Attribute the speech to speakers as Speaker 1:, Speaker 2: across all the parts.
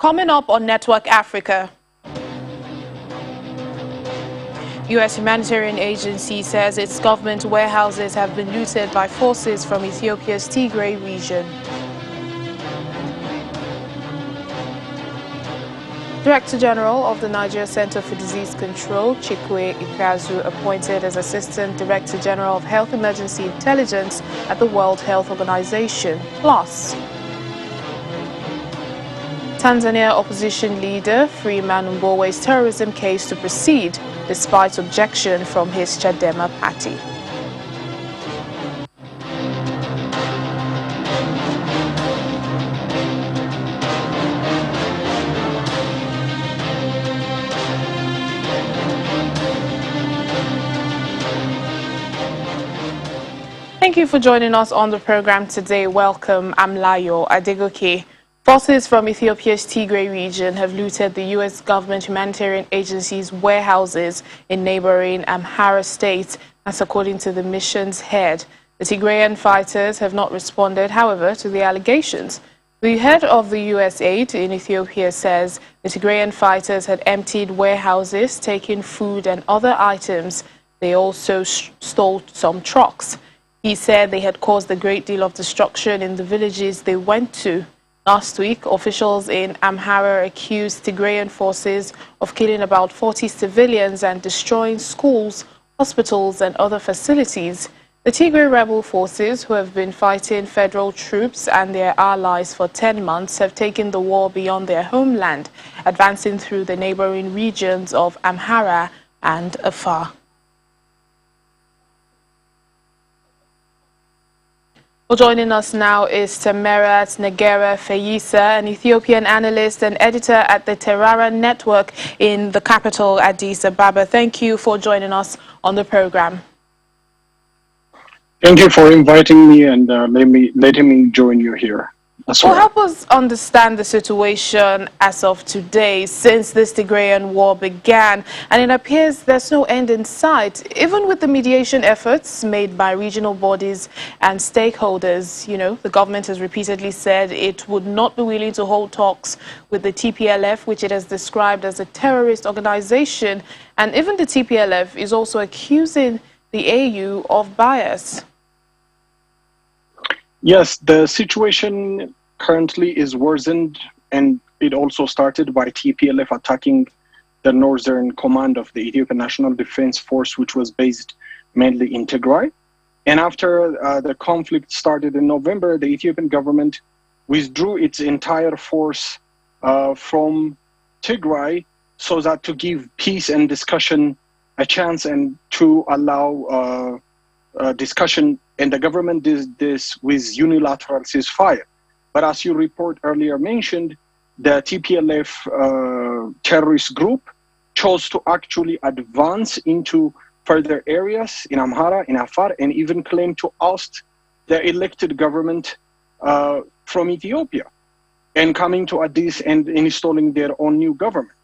Speaker 1: Coming up on Network Africa, U.S. humanitarian agency says its government warehouses have been looted by forces from Ethiopia's Tigray region. Director General of the Nigeria Center for Disease Control, Ihekweazu, appointed as Assistant Director General of Health Emergency Intelligence at the World Health Organization. Plus, Tanzania opposition leader Freeman Mbowe's terrorism case to proceed despite objection from his Chadema party. Thank you for joining us on the program today. Welcome. I'm Layo Adegoke. Forces from Ethiopia's Tigray region have looted the U.S. government humanitarian agency's warehouses in neighboring Amhara state. That's according to the mission's head. The Tigrayan fighters have not responded, however, to the allegations. The head of the U.S. aid in Ethiopia says the Tigrayan fighters had emptied warehouses, taken food and other items. They also stole some trucks. He said they had caused a great deal of destruction in the villages they went to. Last week, officials in Amhara accused Tigrayan forces of killing about 40 civilians and destroying schools, hospitals and other facilities. The Tigray rebel forces, who have been fighting federal troops and their allies for 10 months, have taken the war beyond their homeland, advancing through the neighboring regions of Amhara and Afar. Well, joining us now is Tamerat Negera Feyisa, an Ethiopian analyst and editor at the Terara Network in the capital, Addis Ababa. Thank you for joining us on the program.
Speaker 2: Thank you for inviting me and letting me join you here.
Speaker 1: Well, help us understand the situation as of today, since this Tigrayan war began, and it appears there's no end in sight. Even with the mediation efforts made by regional bodies and stakeholders, the government has repeatedly said it would not be willing to hold talks with the TPLF, which it has described as a terrorist organization. And even the TPLF is also accusing the AU of bias.
Speaker 2: Yes, the situation currently is worsened, and it also started by TPLF attacking the northern command of the Ethiopian National Defense Force, which was based mainly in Tigray. And after the conflict started in November, the Ethiopian government withdrew its entire force from Tigray so that to give peace and discussion a chance and to allow discussion. And the government did this with unilateral ceasefire. But as your report earlier mentioned, the TPLF terrorist group chose to actually advance into further areas in Amhara, in Afar, and even claim to oust the elected government from Ethiopia and coming to Addis and installing their own new government.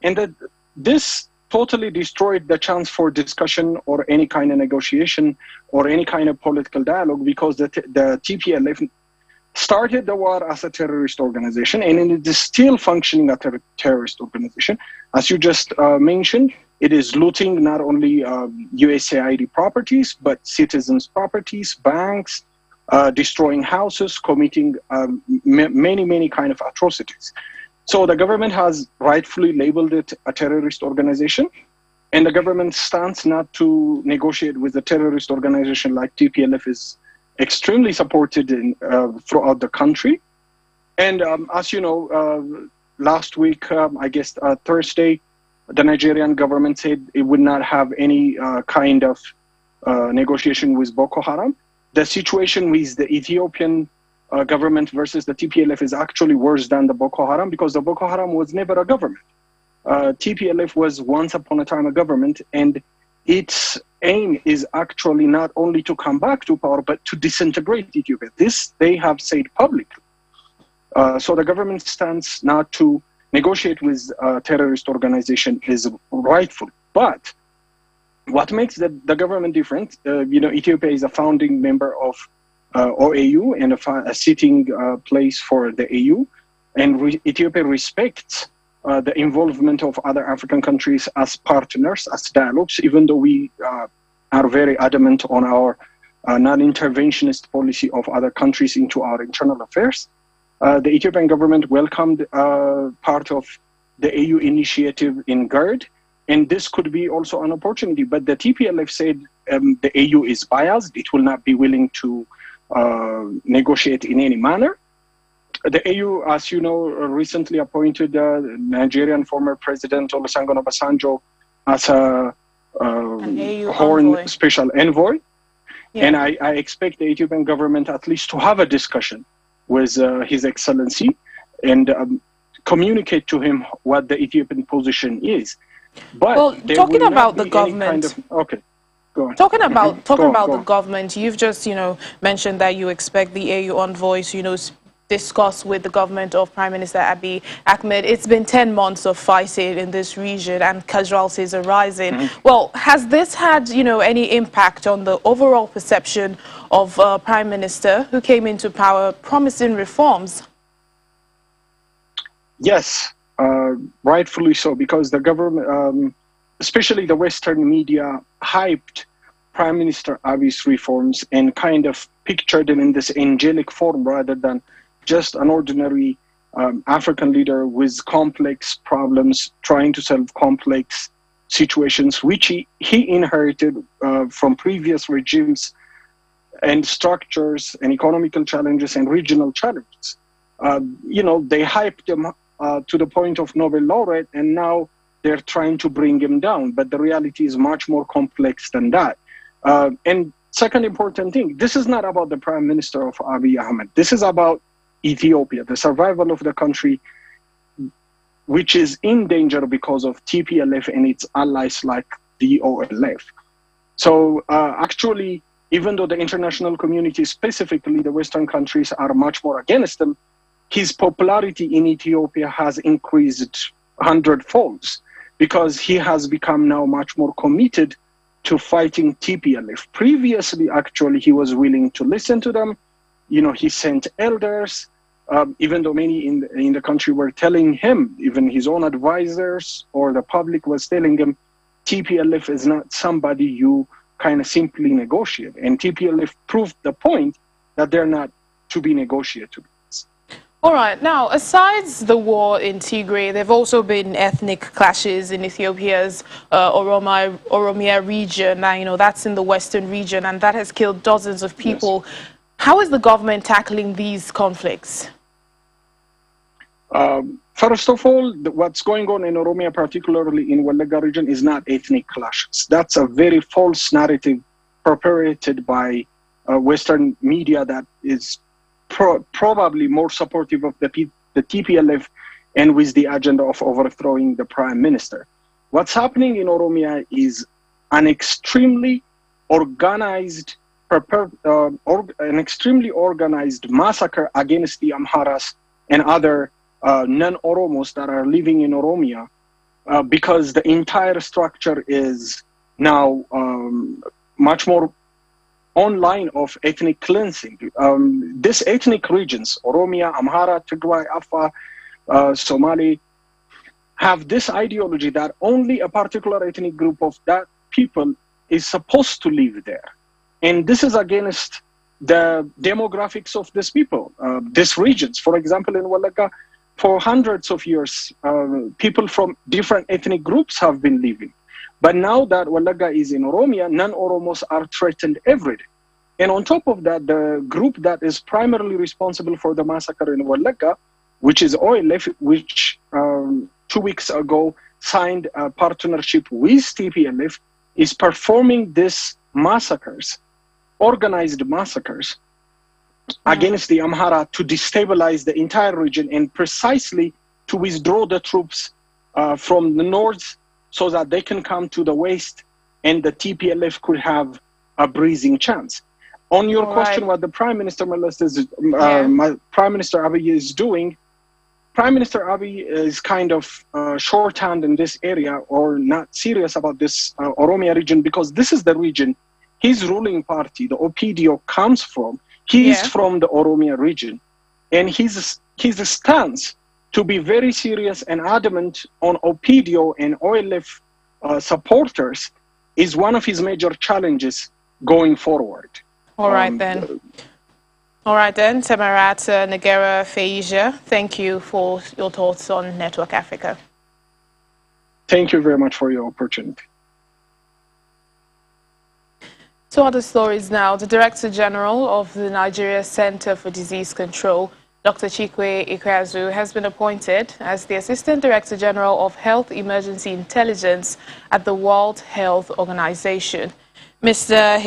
Speaker 2: And this totally destroyed the chance for discussion or any kind of negotiation or any kind of political dialogue, because the TPLF started the war as a terrorist organization, and it is still functioning as a terrorist organization. As you just mentioned, it is looting not only USAID properties, but citizens' properties, banks, destroying houses, committing many kind of atrocities. So the government has rightfully labeled it a terrorist organization, and the government's stance not to negotiate with a terrorist organization like TPLF is extremely supported throughout the country. And as you know, last week, I guess Thursday, the Nigerian government said it would not have any kind of negotiation with Boko Haram. The situation with the Ethiopian government versus the TPLF is actually worse than the Boko Haram, because the Boko Haram was never a government. TPLF was once upon a time a government, and its aim is actually not only to come back to power, but to disintegrate Ethiopia. This they have said publicly. So the government stance not to negotiate with a terrorist organization is rightful. But what makes the government different, Ethiopia is a founding member of OAU and a sitting place for the AU. and Ethiopia respects the involvement of other African countries as partners, as dialogues, even though we are very adamant on our non-interventionist policy of other countries into our internal affairs. The Ethiopian government welcomed part of the AU initiative in GERD, and this could be also an opportunity. But the TPLF said the AU is biased; it will not be willing to negotiate in any manner. The AU, as you know, recently appointed Nigerian former President Olusegun Obasanjo as a Horn special envoy. Yeah. And I expect the Ethiopian government at least to have a discussion with His Excellency and communicate to him what the Ethiopian position is. But
Speaker 1: well, talking about the government,
Speaker 2: okay, go on.
Speaker 1: Talking about the government, you've just mentioned that you expect the AU envoys discuss with the government of Prime Minister Abiy Ahmed. It's been 10 months of fighting in this region and casualties are rising. Mm-hmm. Well, has this had any impact on the overall perception of Prime Minister who came into power promising reforms?
Speaker 2: Yes, rightfully so, because the government, especially the Western media, hyped Prime Minister Abiy's reforms and kind of pictured him in this angelic form rather than just an ordinary African leader with complex problems, trying to solve complex situations, which he inherited from previous regimes and structures and economical challenges and regional challenges. They hyped him to the point of Nobel laureate, and now they're trying to bring him down. But the reality is much more complex than that. And second important thing, this is not about the Prime Minister of Abiy Ahmed. This is about Ethiopia, the survival of the country, which is in danger because of TPLF and its allies like the OLF. So actually, even though the international community, specifically the Western countries, are much more against him, his popularity in Ethiopia has increased 100-fold because he has become now much more committed to fighting TPLF. Previously, actually, he was willing to listen to them. He sent elders, even though many in the country were telling him, even his own advisors or the public was telling him, TPLF is not somebody you kind of simply negotiate. And TPLF proved the point that they're not to be negotiated.
Speaker 1: All right. Now, aside the war in Tigray, there have also been ethnic clashes in Ethiopia's Oromia region. Now, that's in the western region, and that has killed dozens of people. Yes. How is the government tackling these conflicts?
Speaker 2: First of all, what's going on in Oromia, particularly in Wallagga region, is not ethnic clashes. That's a very false narrative perpetrated by Western media that is probably more supportive of the TPLF and with the agenda of overthrowing the prime minister. What's happening in Oromia is an extremely organized massacre against the Amharas and other non-Oromos that are living in Oromia because the entire structure is now much more online of ethnic cleansing. These ethnic regions, Oromia, Amhara, Tigray, Afar, Somali, have this ideology that only a particular ethnic group of that people is supposed to live there. And this is against the demographics of these people, these regions. For example, in Wallagga, for hundreds of years, people from different ethnic groups have been living. But now that Wallagga is in Oromia, non-Oromos are threatened every day. And on top of that, the group that is primarily responsible for the massacre in Wallagga, which is OLF, which 2 weeks ago signed a partnership with TPLF, is performing these massacres, organized massacres, against the Amhara to destabilize the entire region and precisely to withdraw the troops from the north so that they can come to the west and the TPLF could have a breathing chance. On your question, what the Prime Minister Prime Minister Abiy is doing, Prime Minister Abiy is kind of shorthand in this area or not serious about this Oromia region because this is the region his ruling party, the OPDO, comes from. He's from the Oromia region. And his stance to be very serious and adamant on Opidio and OLF supporters is one of his major challenges going forward.
Speaker 1: All right then. Tamarat Negera Feija, thank you for your thoughts on Network Africa.
Speaker 2: Thank you very much for your opportunity.
Speaker 1: To other stories now, the Director General of the Nigeria Center for Disease Control, Dr. Ihekweazu, has been appointed as the Assistant Director General of Health Emergency Intelligence at the World Health Organization. Mr.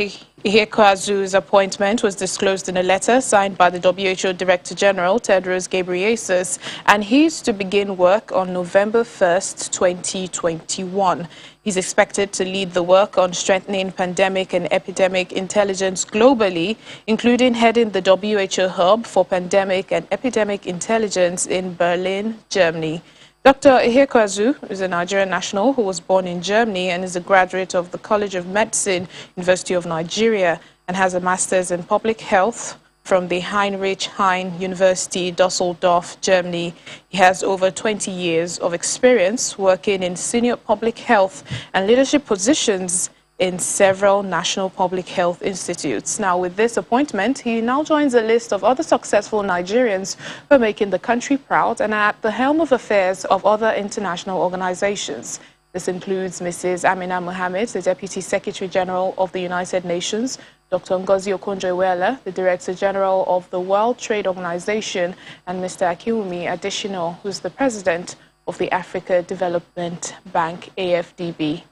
Speaker 1: Ihekweazu's appointment was disclosed in a letter signed by the WHO Director General, Tedros Ghebreyesus, and he's to begin work on November 1st, 2021. He's expected to lead the work on strengthening pandemic and epidemic intelligence globally, including heading the WHO Hub for Pandemic and Epidemic Intelligence in Berlin, Germany. Dr. Ihekweazu is a Nigerian national who was born in Germany and is a graduate of the College of Medicine, University of Nigeria, and has a master's in public health from the Heinrich Heine University, Dusseldorf, Germany. He has over 20 years of experience working in senior public health and leadership positions in several national public health institutes. Now, with this appointment, he now joins a list of other successful Nigerians who are making the country proud and are at the helm of affairs of other international organizations. This includes Mrs. Amina Mohammed, the Deputy Secretary General of the United Nations, Dr. Ngozi Okonjo-Iweala, the Director General of the World Trade Organization, and Mr. Akiwumi Adesina, who's the President of the Africa Development Bank, AFDB.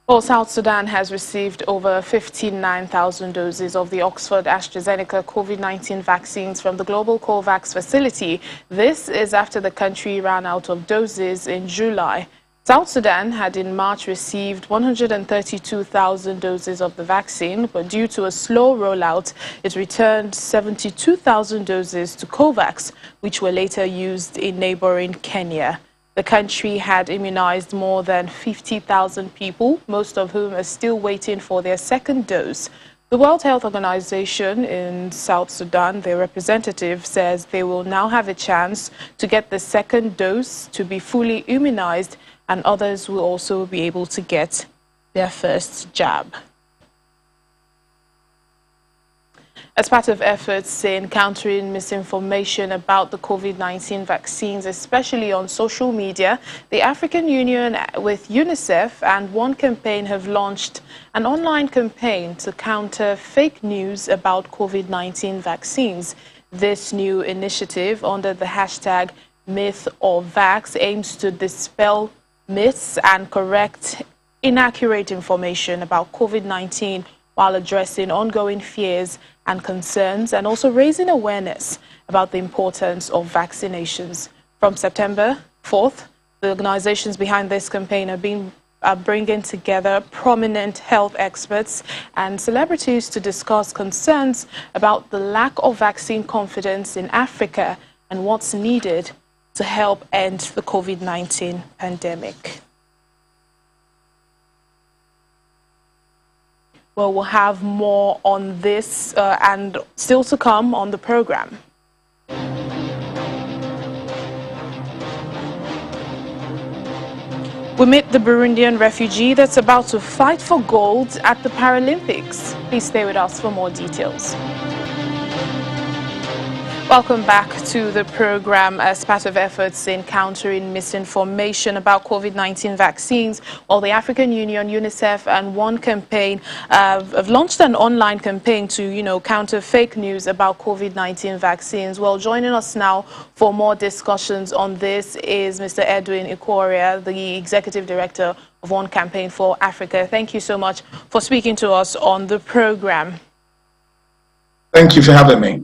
Speaker 1: Well, South Sudan has received over 59,000 doses of the Oxford AstraZeneca COVID-19 vaccines from the Global COVAX facility. This is after the country ran out of doses in July. South Sudan had in March received 132,000 doses of the vaccine, but due to a slow rollout, it returned 72,000 doses to COVAX, which were later used in neighboring Kenya. The country had immunized more than 50,000 people, most of whom are still waiting for their second dose. The World Health Organization in South Sudan, their representative, says they will now have a chance to get the second dose to be fully immunized, and others will also be able to get their first jab. As part of efforts in countering misinformation about the COVID-19 vaccines, especially on social media, the African Union with UNICEF and One Campaign have launched an online campaign to counter fake news about COVID-19 vaccines. This new initiative under the hashtag #MythOrVax aims to dispel myths and correct inaccurate information about COVID-19 while addressing ongoing fears and concerns and also raising awareness about the importance of vaccinations. From September 4th, the organizations behind this campaign are bringing together prominent health experts and celebrities to discuss concerns about the lack of vaccine confidence in Africa and what's needed to help end the COVID-19 pandemic. Well, we'll have more on this and still to come on the program. We meet the Burundian refugee that's about to fight for gold at the Paralympics. Please stay with us for more details. Welcome back to the program. As part of efforts in countering misinformation about COVID-19 vaccines, while the African Union, UNICEF and One Campaign have launched an online campaign to, counter fake news about COVID-19 vaccines. Well, joining us now for more discussions on this is Mr. Edwin Ikoria, the Executive Director of One Campaign for Africa. Thank you so much for speaking to us on the program.
Speaker 3: Thank you for having me.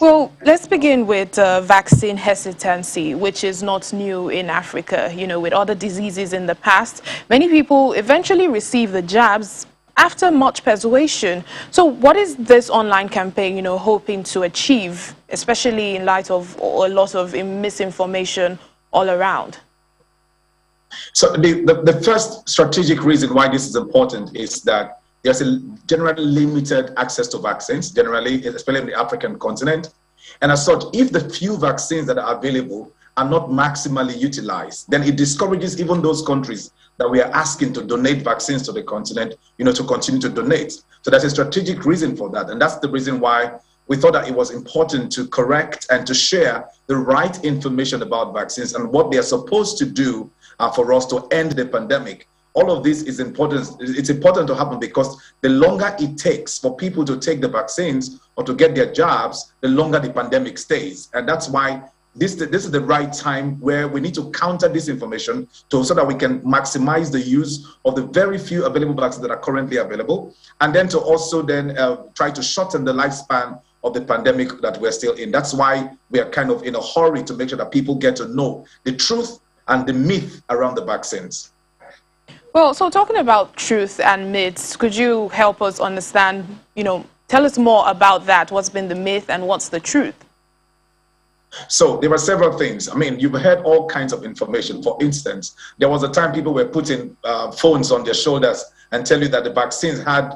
Speaker 1: Well, let's begin with vaccine hesitancy, which is not new in Africa. With other diseases in the past, many people eventually receive the jabs after much persuasion. So what is this online campaign, hoping to achieve, especially in light of a lot of misinformation all around?
Speaker 3: So the first strategic reason why this is important is that there's a generally limited access to vaccines, generally, especially in the African continent. And as such, if the few vaccines that are available are not maximally utilized, then it discourages even those countries that we are asking to donate vaccines to the continent, to continue to donate. So there's a strategic reason for that. And that's the reason why we thought that it was important to correct and to share the right information about vaccines and what they are supposed to do for us to end the pandemic. All of this is important. It's important to happen because the longer it takes for people to take the vaccines or to get their jobs, the longer the pandemic stays. And that's why this is the right time where we need to counter this information so that we can maximize the use of the very few available vaccines that are currently available, and then to also then try to shorten the lifespan of the pandemic that we're still in. That's why we are kind of in a hurry to make sure that people get to know the truth and the myth around the vaccines.
Speaker 1: Well, so talking about truth and myths, could you help us understand, tell us more about that? What's been the myth and what's the truth?
Speaker 3: So there were several things. I mean, you've heard all kinds of information. For instance, there was a time people were putting phones on their shoulders and tell you that the vaccines had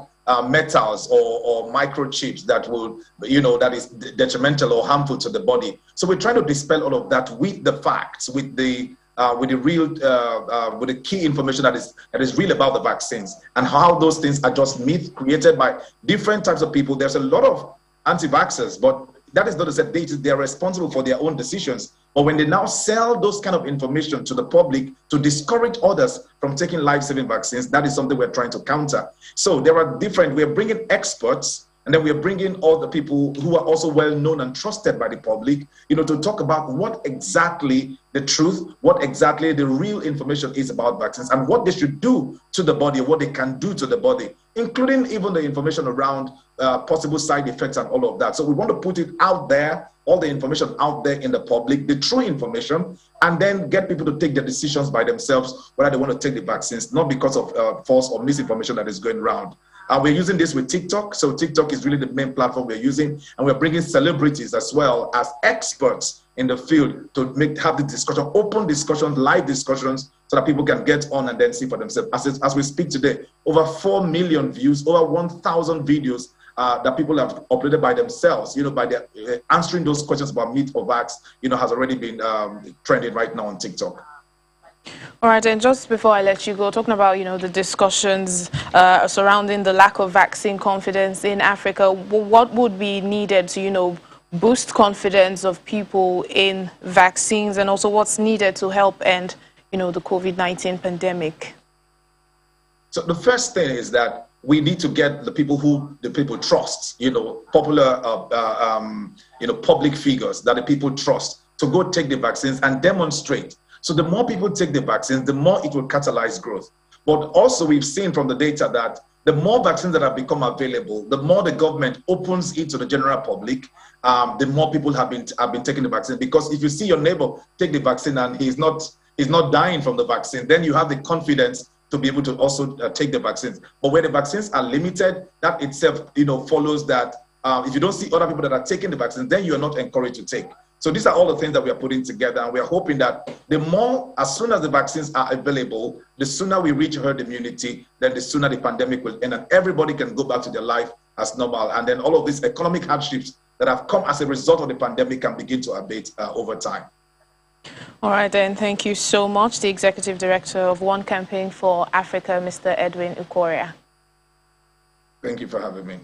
Speaker 3: metals or microchips that will, that is detrimental or harmful to the body. So we're trying to dispel all of that with the facts, with the real, with the key information that is real about the vaccines and how those things are just myths created by different types of people. There's a lot of anti-vaxxers, but that is not to say they are responsible for their own decisions. But when they now sell those kind of information to the public to discourage others from taking life-saving vaccines, that is something we're trying to counter. So there are we're bringing experts, and then we're bringing all the people who are also well-known and trusted by the public, to talk about what exactly the truth, what exactly the real information is about vaccines, and what they should do to the body, what they can do to the body, including even the information around possible side effects and all of that. So we want to put it out there, all the information out there in the public, the true information, and then get people to take their decisions by themselves, whether they want to take the vaccines, not because of false or misinformation that is going around. We're using this with TikTok. So TikTok is really the main platform we're using, and we're bringing celebrities as well as experts in the field to have the discussion, open discussions, live discussions, so that people can get on and then see for themselves. As we speak today, over 4 million views, over 1,000 videos that people have uploaded by themselves, by their answering those questions about myth or vax, has already been trending right now on TikTok.
Speaker 1: All right, and just before I let you go, talking about, the discussions surrounding the lack of vaccine confidence in Africa, what would be needed to, boost confidence of people in vaccines, and also what's needed to help end, the COVID-19 pandemic?
Speaker 3: So the first thing is that we need to get the people who the people trust, popular, public figures that the people trust to go take the vaccines and demonstrate. So the more people take the vaccines, the more it will catalyze growth. But also we've seen from the data that the more vaccines that have become available, the more the government opens it to the general public, the more people have been taking the vaccine. Because if you see your neighbor take the vaccine and he's not dying from the vaccine, then you have the confidence to be able to also take the vaccines. But where the vaccines are limited, that itself, follows that if you don't see other people that are taking the vaccines, then you are not encouraged to take. So these are all the things that we are putting together, and we are hoping that as soon as the vaccines are available, the sooner we reach herd immunity, then the sooner the pandemic will end and everybody can go back to their life as normal. And then all of these economic hardships that have come as a result of the pandemic can begin to abate over time.
Speaker 1: All right, then. Thank you so much, the Executive Director of One Campaign for Africa, Mr. Edwin Ihekweazu.
Speaker 3: Thank you for having me.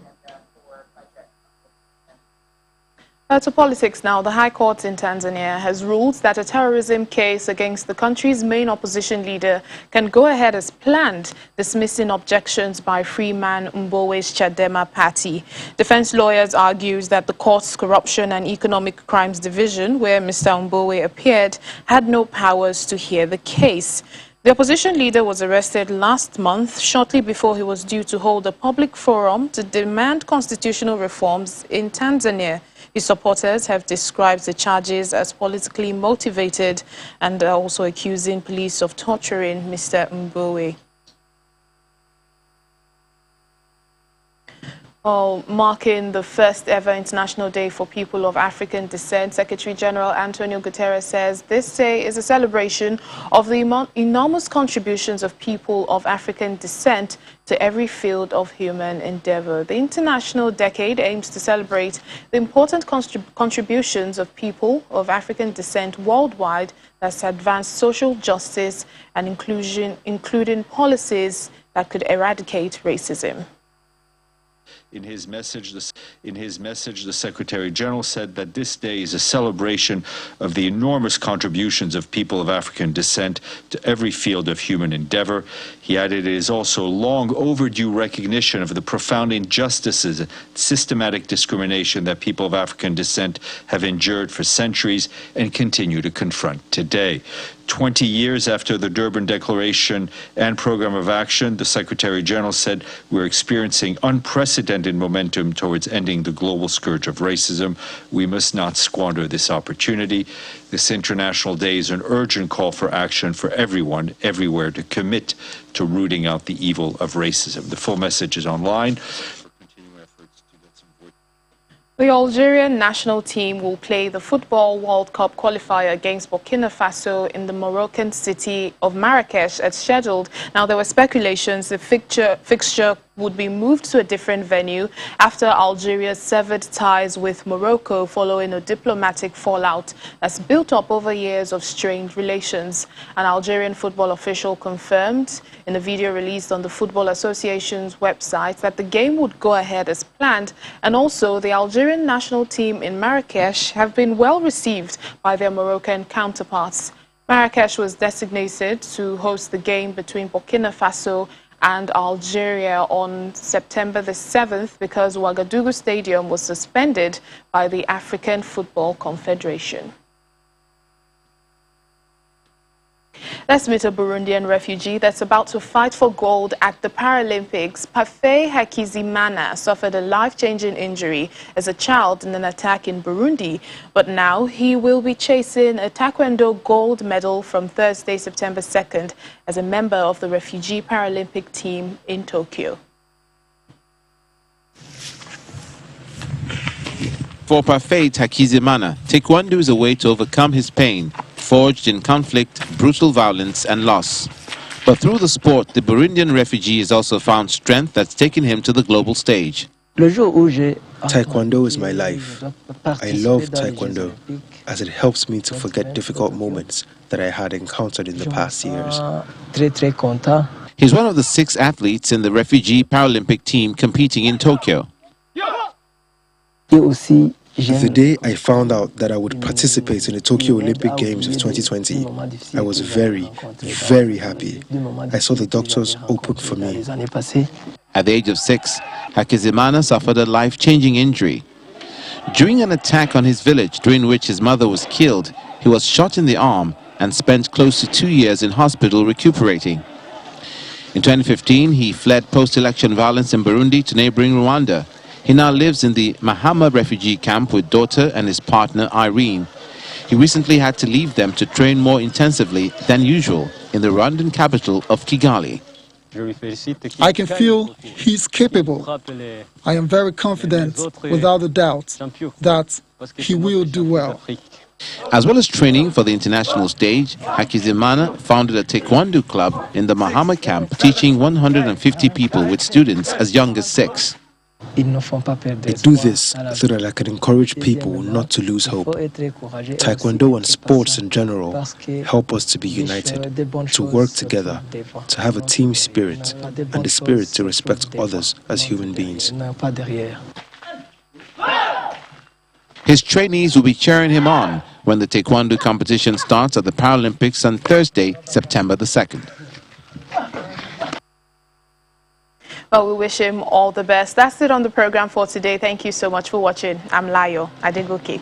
Speaker 1: To politics now. The High Court in Tanzania has ruled that a terrorism case against the country's main opposition leader can go ahead as planned, dismissing objections by Freeman Mbowe's Chadema party. Defense lawyers argued that the court's Corruption and Economic Crimes Division, where Mr. Mbowe appeared, had no powers to hear the case. The opposition leader was arrested last month, shortly before he was due to hold a public forum to demand constitutional reforms in Tanzania. His supporters have described the charges as politically motivated and are also accusing police of torturing Mr. Mbowe. Well, marking the first ever International Day for People of African Descent, Secretary General Antonio Guterres says this day is a celebration of the enormous contributions of people of African descent to every field of human endeavor. The International Decade aims to celebrate the important contributions of people of African descent worldwide that's advanced social justice and inclusion, including policies that could eradicate racism.
Speaker 4: In his message, the Secretary General said that this day is a celebration of the enormous contributions of people of African descent to every field of human endeavor. He added it is also long overdue recognition of the profound injustices and systematic discrimination that people of African descent have endured for centuries and continue to confront today. 20 years after the Durban Declaration and Program of Action, the Secretary General said we're experiencing unprecedented momentum towards ending the global scourge of racism. We must not squander this opportunity. This International Day is an urgent call for action for everyone, everywhere, to commit to rooting out the evil of racism. The full message is online.
Speaker 1: The Algerian national team will play the Football World Cup qualifier against Burkina Faso in the Moroccan city of Marrakesh as scheduled. Now, there were speculations the fixture would be moved to a different venue after Algeria severed ties with Morocco following a diplomatic fallout that's built up over years of strained relations. An Algerian football official confirmed in a video released on the Football Association's website that the game would go ahead as planned, and also the Algerian national team in Marrakesh have been well received by their Moroccan counterparts. Marrakesh was designated to host the game between Burkina Faso and Algeria on September the 7th because Ouagadougou Stadium was suspended by the African Football Confederation. Let's meet a Burundian refugee that's about to fight for gold at the Paralympics. Pathé Hakizimana suffered a life-changing injury as a child in an attack in Burundi, but now he will be chasing a Taekwondo gold medal from Thursday, September 2nd, as a member of the Refugee Paralympic team in Tokyo.
Speaker 5: For Pathé Hakizimana, Taekwondo is a way to overcome his pain, forged in conflict, brutal violence and loss. But through the sport, the Burundian refugee has also found strength that's taken him to the global stage.
Speaker 6: Taekwondo is my life. I love Taekwondo as it helps me to forget difficult moments that I had encountered in the past years.
Speaker 5: He's one of the 6 athletes in the Refugee Paralympic team competing in Tokyo.
Speaker 6: The day I found out that I would participate in the Tokyo Olympic Games of 2020, I was very, very happy. I saw the doctors open for me.
Speaker 5: At the age of 6, Hakizimana suffered a life-changing injury. During an attack on his village, during which his mother was killed, he was shot in the arm and spent close to 2 years in hospital recuperating. In 2015, he fled post-election violence in Burundi to neighboring Rwanda. He now lives in the Mahama refugee camp with daughter and his partner Irene. He recently had to leave them to train more intensively than usual in the Rwandan capital of Kigali.
Speaker 7: I can feel he's capable. I am very confident, without a doubt, that he will do well.
Speaker 5: As well as training for the international stage, Hakizimana founded a Taekwondo club in the Mahama camp, teaching 150 people with students as young as 6.
Speaker 6: I do this so that I can encourage people not to lose hope. Taekwondo and sports in general help us to be united, to work together, to have a team spirit, and the spirit to respect others as human beings.
Speaker 5: His trainees will be cheering him on when the Taekwondo competition starts at the Paralympics on Thursday, September the 2nd.
Speaker 1: Well, we wish him all the best. That's it on the program for today. Thank you so much for watching. I'm Layo Adegoke.